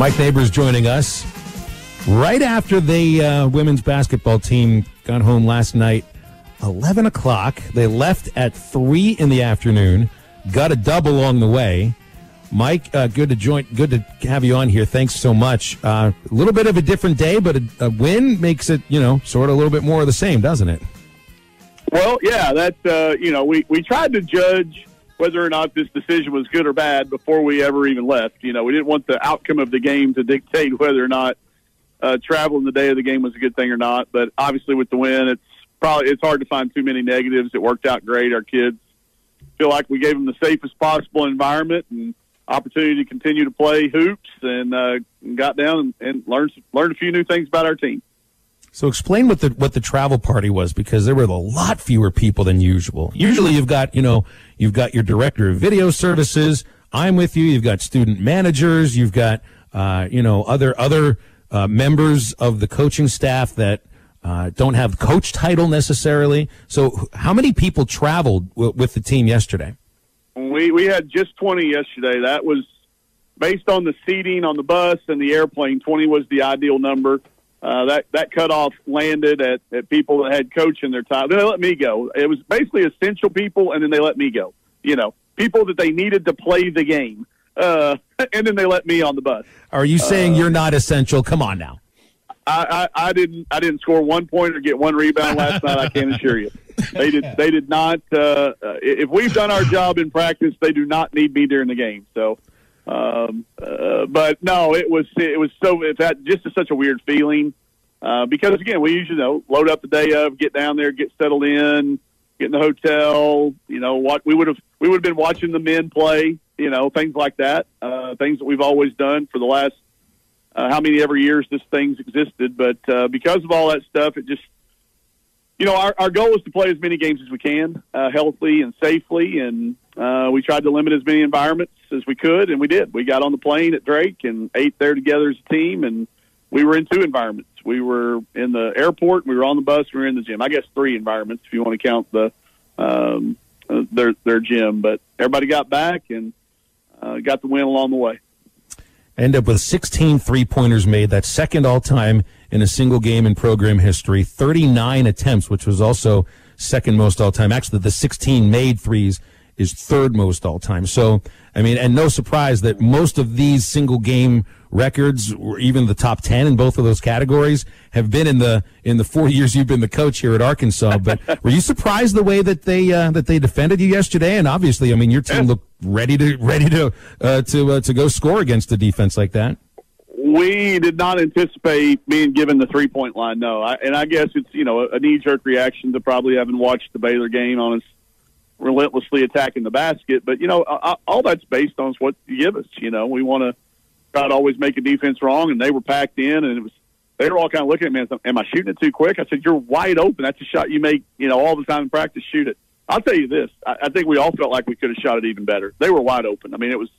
Mike Neighbors joining us right after the women's basketball team got home last night, 11 o'clock. They left at 3 in the afternoon, got a dub along the way. Mike, good to have you on here. Thanks so much. A little bit of a different day, but a win makes it, sort of a little bit more of the same, doesn't it? Well, yeah, that's, we tried to judge whether or not this decision was good or bad before we ever even left. We didn't want the outcome of the game to dictate whether or not traveling the day of the game was a good thing or not. But obviously with the win, it's hard to find too many negatives. It worked out great. Our kids feel like we gave them the safest possible environment and opportunity to continue to play hoops, and got down and learned a few new things about our team. So explain what the travel party was, because there were a lot fewer people than usual. Usually you've got your director of video services. I'm with you. You've got student managers. You've got other members of the coaching staff that don't have coach title necessarily. So how many people traveled with the team yesterday? We had just 20 yesterday. That was based on the seating on the bus and the airplane. 20 was the ideal number. That cutoff landed at people that had coach in their time. Then they let me go. It was basically essential people, and then they let me go. People that they needed to play the game. And then they let me on the bus. Are you saying you're not essential? Come on now. I didn't score 1 point or get one rebound last night. I can assure you, they did not. If we've done our job in practice, they do not need me during the game. So, but no, it was just such a weird feeling because again, we usually load up the day of, get down there, get settled in, get in the hotel. What we would have been watching the men play. Things like that. Things that we've always done for the last. How many ever years this thing's existed, but because of all that stuff, it just, our goal is to play as many games as we can, healthily and safely, and we tried to limit as many environments as we could, and we did. We got on the plane at Drake and ate there together as a team, and we were in 2 environments. We were in the airport, we were on the bus, we were in the gym. I guess 3 environments if you want to count their gym, but everybody got back and got the win along the way. End up with 16 three-pointers made. That's second all-time in a single game in program history. 39 attempts, which was also second most all-time. Actually, the 16 made threes is third most all-time. So, and no surprise that most of these single-game records, or even the top 10 in both of those categories, have been in the 4 years you've been the coach here at Arkansas. But were you surprised the way that they defended you yesterday? And obviously, your team looked ready to go score against a defense like that. We did not anticipate being given the 3-point line. No, I guess it's a knee-jerk reaction to probably having watched the Baylor game on us relentlessly attacking the basket. But all that's based on what you give us. We want to try to always make a defense wrong, and they were packed in, and they were all kind of looking at me and said, "Am I shooting it too quick?" I said, "You're wide open. That's a shot you make, all the time in practice. Shoot it." I'll tell you this: I think we all felt like we could have shot it even better. They were wide open. It was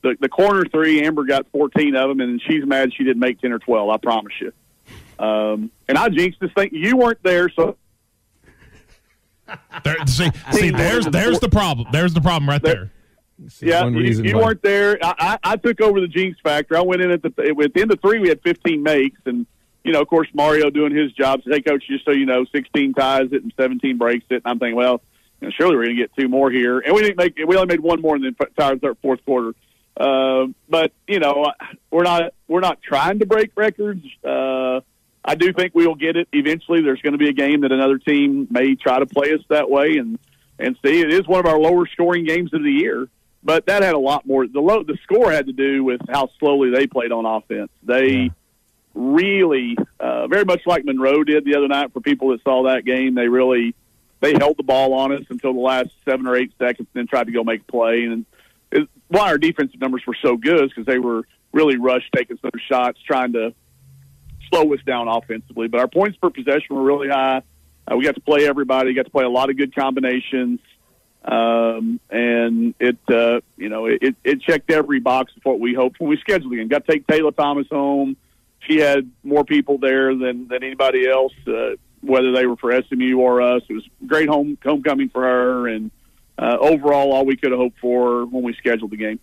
the corner 3. Amber got 14 of them, and she's mad she didn't make 10 or 12. I promise you. And I jinxed this thing. You weren't there, so. There's the problem. There's the problem right there. Yeah, you weren't there. I took over the jinx factor. I went in at the end of 3. We had 15 makes, and of course Mario doing his job. Said, "Hey, coach, just so you know, 16 ties it and 17 breaks it." And I'm thinking, well, surely we're going to get 2 more here, and we didn't make. We only made 1 more in the entire fourth quarter. But we're not trying to break records. I do think we will get it eventually. There's going to be a game that another team may try to play us that way, and see, it is one of our lower scoring games of the year. But that had a lot more. The score had to do with how slowly they played on offense. They really, very much like Monroe did the other night. For people that saw that game, they held the ball on us until the last 7 or 8 seconds, and then tried to go make a play. And why our defensive numbers were so good is because they were really rushed, taking some shots, trying to slow us down offensively. But our points per possession were really high. We got to play everybody. Got to play a lot of good combinations. And it checked every box of what we hoped when we scheduled the game. Got to take Taylor Thomas home. She had more people there than anybody else, whether they were for SMU or us. It was a great homecoming for her, and overall, all we could have hoped for when we scheduled the game.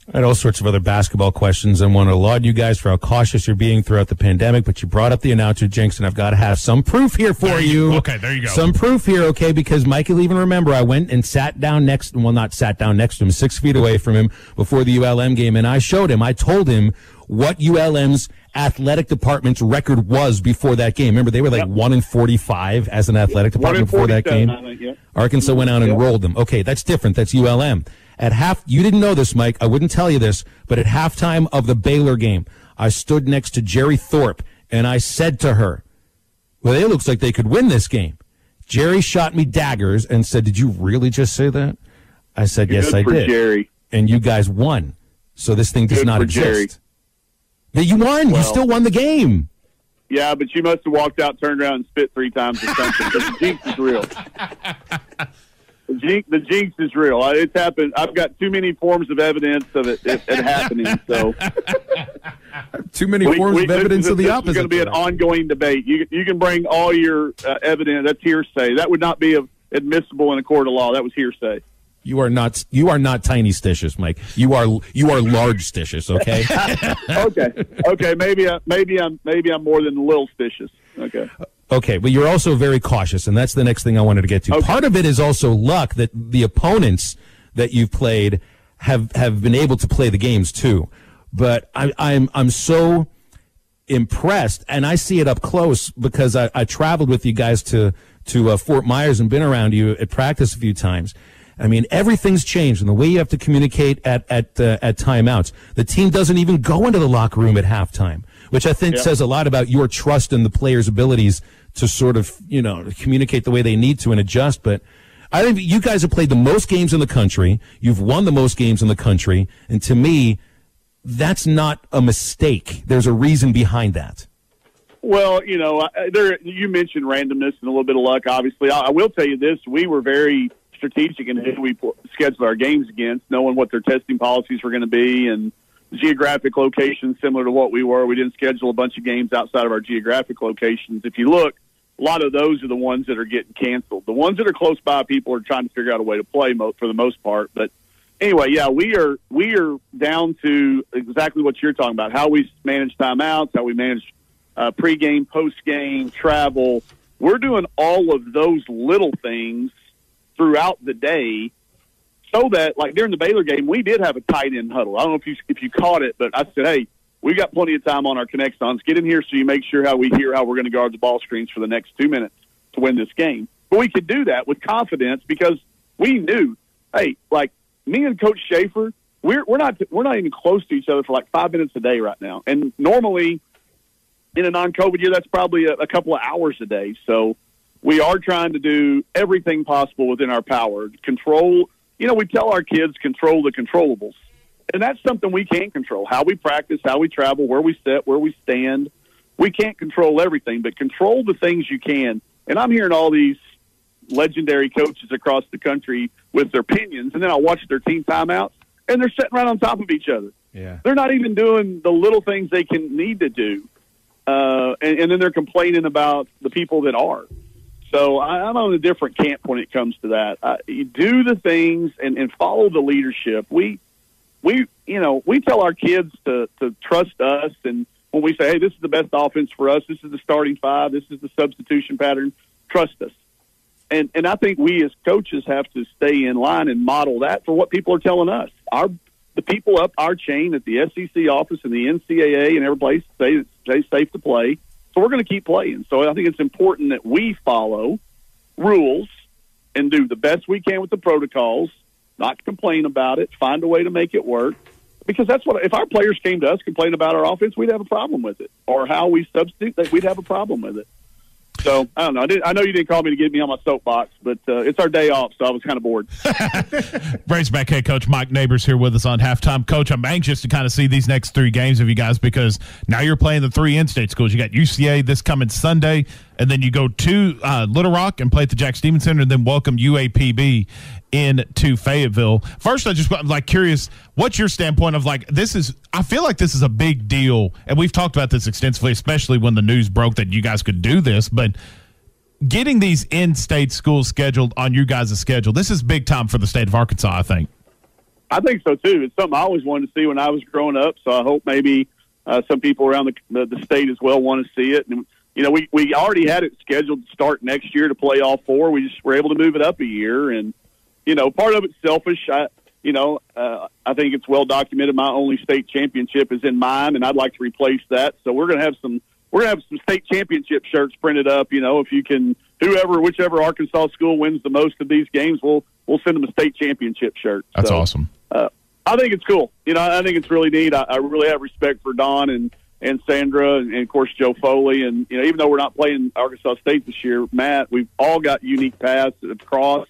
I had all sorts of other basketball questions and want to laud you guys for how cautious you're being throughout the pandemic, but you brought up the announcer jinx, and I've got to have some proof here for you. Okay, there you go. Some proof here, okay, because Mike will even remember I went and sat down next, well, not sat down next to him, 6 feet away from him before the ULM game, and I told him what ULM's athletic department's record was before that game. Remember, they were like 1-45 as an athletic department before that game. Arkansas went out and rolled them. Okay, that's different. That's ULM. You didn't know this, Mike. I wouldn't tell you this, but at halftime of the Baylor game, I stood next to Jerry Thorpe, and I said to her, well, it looks like they could win this game. Jerry shot me daggers and said, did you really just say that? I said, yes, I did. Jerry. And you guys won. So this thing does not exist. Jerry. You won. Well, you still won the game. Yeah, but you must have walked out, turned around, and spit 3 times or something. But the jinx is real. The jinx is real. It's happened. I've got too many forms of evidence of it happening. So too many forms of evidence of the opposite. It's going to be an ongoing debate. You can bring all your evidence. That's hearsay. That would not be admissible in a court of law. That was hearsay. You are not tiny stitious, Mike. You are large stitious. Okay. Okay. Maybe I'm more than little stitious. Okay. Okay, but you're also very cautious, and that's the next thing I wanted to get to. Okay. Part of it is also luck that the opponents that you've played have been able to play the games too. But I'm so impressed, and I see it up close because I traveled with you guys to Fort Myers and been around you at practice a few times. I mean, everything's changed, and the way you have to communicate at timeouts. The team doesn't even go into the locker room at halftime, which I think says a lot about your trust in the players' abilities to sort of, communicate the way they need to and adjust. But I think you guys have played the most games in the country. You've won the most games in the country, and to me, that's not a mistake. There's a reason behind that. Well, you mentioned randomness and a little bit of luck. Obviously, I will tell you this: we were very strategic in who we scheduled our games against, knowing what their testing policies were going to be and geographic locations similar to what we were. We didn't schedule a bunch of games outside of our geographic locations. If you look, a lot of those are the ones that are getting canceled. The ones that are close by, people are trying to figure out a way to play for the most part. But anyway, yeah, we are down to exactly what you're talking about, how we manage timeouts, how we manage pregame, postgame, travel. We're doing all of those little things throughout the day, so that, like during the Baylor game, we did have a tight end huddle. I don't know if you caught it, but I said, hey, we got plenty of time on our Connexons. Get in here so you make sure how we're going to guard the ball screens for the next 2 minutes to win this game. But we could do that with confidence because we knew, hey, like me and Coach Schaefer, we're not even close to each other for like 5 minutes a day right now. And normally in a non-COVID year, that's probably a couple of hours a day. So we are trying to do everything possible within our power. Control, we tell our kids control the controllables. And that's something we can't control. How we practice, how we travel, where we sit, where we stand. We can't control everything, but control the things you can. And I'm hearing all these legendary coaches across the country with their opinions, and then I'll watch their team timeouts, and they're sitting right on top of each other. Yeah. They're not even doing the little things they need to do. And then they're complaining about the people that are. So I'm on a different camp when it comes to that. You do the things and follow the leadership. We tell our kids to trust us, and when we say, hey, this is the best offense for us, this is the starting five, this is the substitution pattern, trust us. And I think we as coaches have to stay in line and model that for what people are telling us. The people up our chain at the SEC office and the NCAA and every place say it's safe to play. So we're going to keep playing. So I think it's important that we follow rules and do the best we can with the protocols, not complain about it, find a way to make it work. Because that's what, if our players came to us complaining about our offense, we'd have a problem with it. Or how we substitute, we'd have a problem with it. So, I don't know. I know you didn't call me to get me on my soapbox, but it's our day off, so I was kind of bored. Braceback head coach Mike Neighbors here with us on Halftime. Coach, I'm anxious to kind of see these next 3 games of you guys because now you're playing the 3 in-state schools. You got UCA this coming Sunday, and then you go to Little Rock and play at the Jack Stevens Center, and then welcome UAPB into Fayetteville. First, I'm curious, what's your standpoint of I feel like this is a big deal, and we've talked about this extensively, especially when the news broke that you guys could do this, but getting these in-state schools scheduled on you guys' schedule, this is big time for the state of Arkansas, I think. I think so too. It's something I always wanted to see when I was growing up. So I hope maybe some people around the state as well want to see it. And we already had it scheduled to start next year to play all four. We just were able to move it up a year, and part of it's selfish. I think it's well documented. My only state championship is in mine, and I'd like to replace that. So we're gonna have some state championship shirts printed up. If you can, whichever Arkansas school wins the most of these games, we'll send them a state championship shirt. That's awesome. I think it's cool. I think it's really neat. I really have respect for Don and Sandra and of course Joe Foley. And even though we're not playing Arkansas State this year, Matt, we've all got unique paths that have crossed.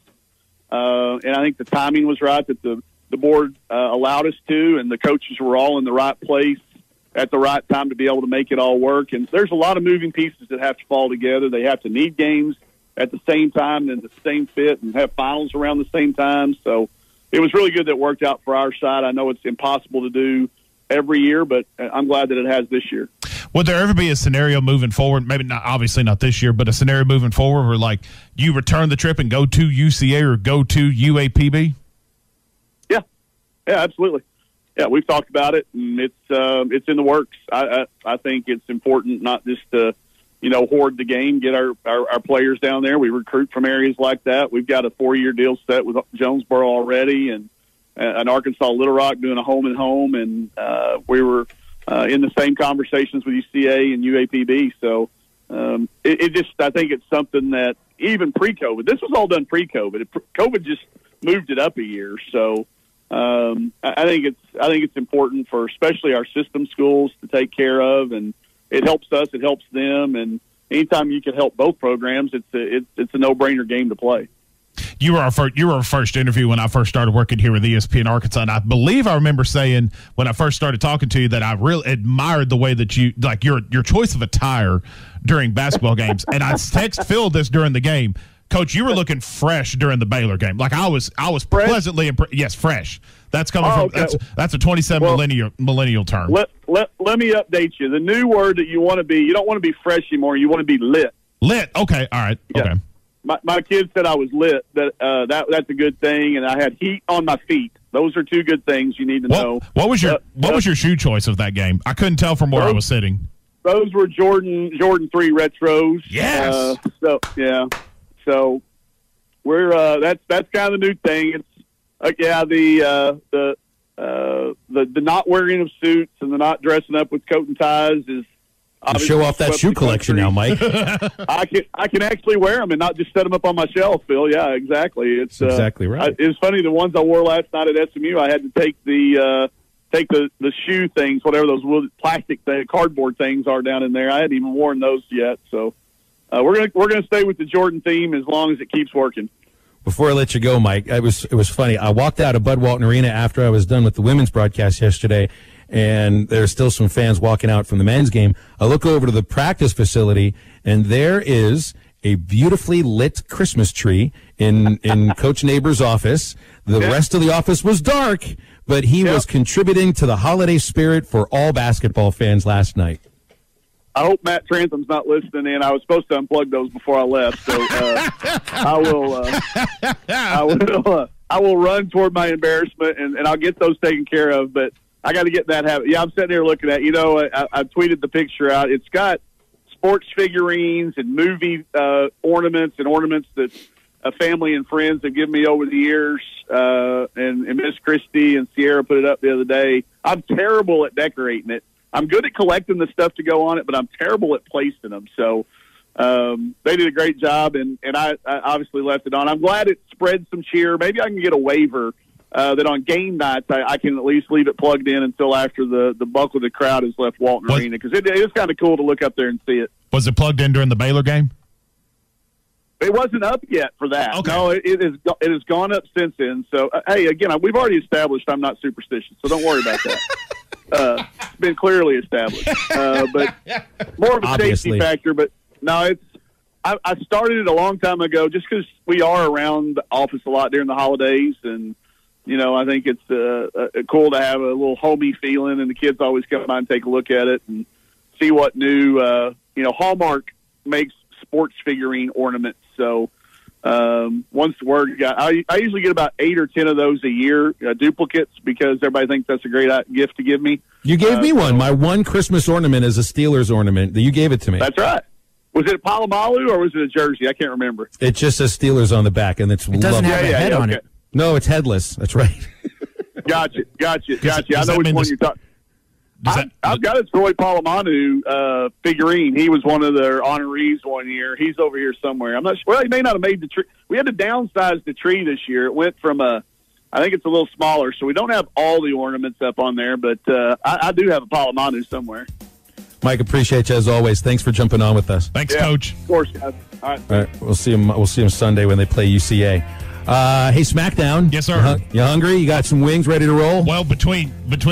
And I think the timing was right that the board allowed us to, and the coaches were all in the right place at the right time to be able to make it all work. And there's a lot of moving pieces that have to fall together. They have to need games at the same time and the same fit and have finals around the same time. So it was really good that it worked out for our side. I know it's impossible to do every year, but I'm glad that it has this year. Would there ever be a scenario moving forward, maybe not, obviously not this year, but a scenario moving forward where, like, you return the trip and go to UCA or go to UAPB? Yeah, absolutely. Yeah, we've talked about it, and it's in the works. I think it's important not just to, hoard the game, get our players down there. We recruit from areas like that. We've got a 4-year deal set with Jonesboro already, and Arkansas Little Rock doing a home and home, and we were in the same conversations with UCA and UAPB. So I think it's something that even pre-COVID, this was all done pre-COVID. COVID just moved it up a year. So I think it's important for especially our system schools to take care of, and it helps us, it helps them, and anytime you can help both programs, it's a no-brainer game to play. You were our first interview when I first started working here with ESPN Arkansas, and I believe I remember saying when I first started talking to you that I really admired the way that you, like, your choice of attire during basketball games. And I text Phil this during the game. Coach, you were looking fresh during the Baylor game. Like, I was pleasantly impressed. Yes, fresh. That's coming from okay. That's a 27 millennial term. Let me update you. The new word that you want to be, you don't want to be fresh anymore. You want to be lit. Lit. Okay. All right. Yeah. Okay. My kids said I was lit. That's a good thing, and I had heat on my feet. Those are two good things you need to know. What was your shoe choice of that game? I couldn't tell from where I was sitting. Those were Jordan 3 retros. Yes. So we're that's kind of the new thing. It's the not wearing of suits and the not dressing up with coat and ties is. Show off that shoe collection now, Mike. I can actually wear them and not just set them up on my shelf, Phil. Yeah, exactly. It's exactly right. It's funny. The ones I wore last night at SMU, I had to take the shoe things, whatever those plastic cardboard things are down in there. I hadn't even worn those yet. So we're gonna stay with the Jordan theme as long as it keeps working. Before I let you go, Mike, it was funny. I walked out of Bud Walton Arena after I was done with the women's broadcast yesterday, and there's still some fans walking out from the men's game. I look over to the practice facility, and there is a beautifully lit Christmas tree in Coach Neighbor's office. The rest of the office was dark, but he was contributing to the holiday spirit for all basketball fans last night. I hope Matt Trantham's not listening in. I was supposed to unplug those before I left, so I will run toward my embarrassment, and I'll get those taken care of. But I got to get that habit. Yeah, I'm sitting here looking at. I tweeted the picture out. It's got sports figurines and movie ornaments that a family and friends have given me over the years. And Miss Christie and Sierra put it up the other day. I'm terrible at decorating it. I'm good at collecting the stuff to go on it, but I'm terrible at placing them. So they did a great job, and I obviously left it on. I'm glad it spread some cheer. Maybe I can get a waiver that on game nights I can at least leave it plugged in until after the bulk of the crowd has left Walton Arena, because it is kind of cool to look up there and see it. Was it plugged in during the Baylor game? It wasn't up yet for that. Okay. No, it has gone up since then. So, hey, again, we've already established I'm not superstitious, so don't worry about that. It's been clearly established, but more of a safety factor. But no, I started it a long time ago just because we are around the office a lot during the holidays, and I think it's cool to have a little homey feeling, and the kids always come by and take a look at it and see what new Hallmark makes sports figurine ornaments. So once the word got, I usually get about 8 or 10 of those a year, duplicates, because everybody thinks that's a great gift to give me. You gave me one. My one Christmas ornament is a Steelers ornament. You gave it to me. That's right. Was it a Palomalu or was it a jersey? I can't remember. It just says Steelers on the back, and it doesn't have a head on it. No, it's headless. That's right. Gotcha. I know which one you're talking. I've got a Troy Polamalu figurine. He was one of their honorees one year. He's over here somewhere. I'm not sure. Well, he may not have made the tree. We had to downsize the tree this year. It went from I think it's a little smaller, so we don't have all the ornaments up on there, but I do have a Polamalu somewhere. Mike, appreciate you as always. Thanks for jumping on with us. Thanks, Coach. Of course, guys. All right. We'll see him Sunday when they play UCA. Hey, SmackDown. Yes, sir. You hungry? You got some wings ready to roll? Well, between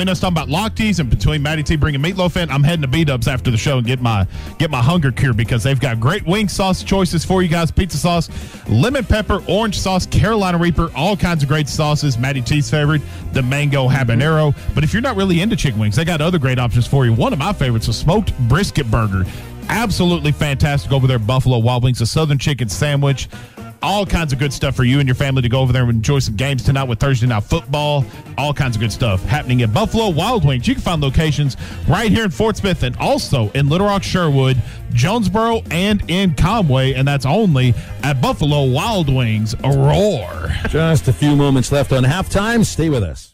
us talking about lock teas and between Matty T bringing meatloaf in, I'm heading to B-Dubs after the show and get my hunger cure, because they've got great wing sauce choices for you guys. Pizza sauce, lemon pepper, orange sauce, Carolina Reaper, all kinds of great sauces. Matty T's favorite, the mango habanero. But if you're not really into chicken wings, they got other great options for you. One of my favorites, a smoked brisket burger. Absolutely fantastic over there at Buffalo Wild Wings, a southern chicken sandwich. All kinds of good stuff for you and your family to go over there and enjoy some games tonight with Thursday Night Football. All kinds of good stuff happening at Buffalo Wild Wings. You can find locations right here in Fort Smith and also in Little Rock, Sherwood, Jonesboro, and in Conway. And that's only at Buffalo Wild Wings. A roar. Just a few moments left on halftime. Stay with us.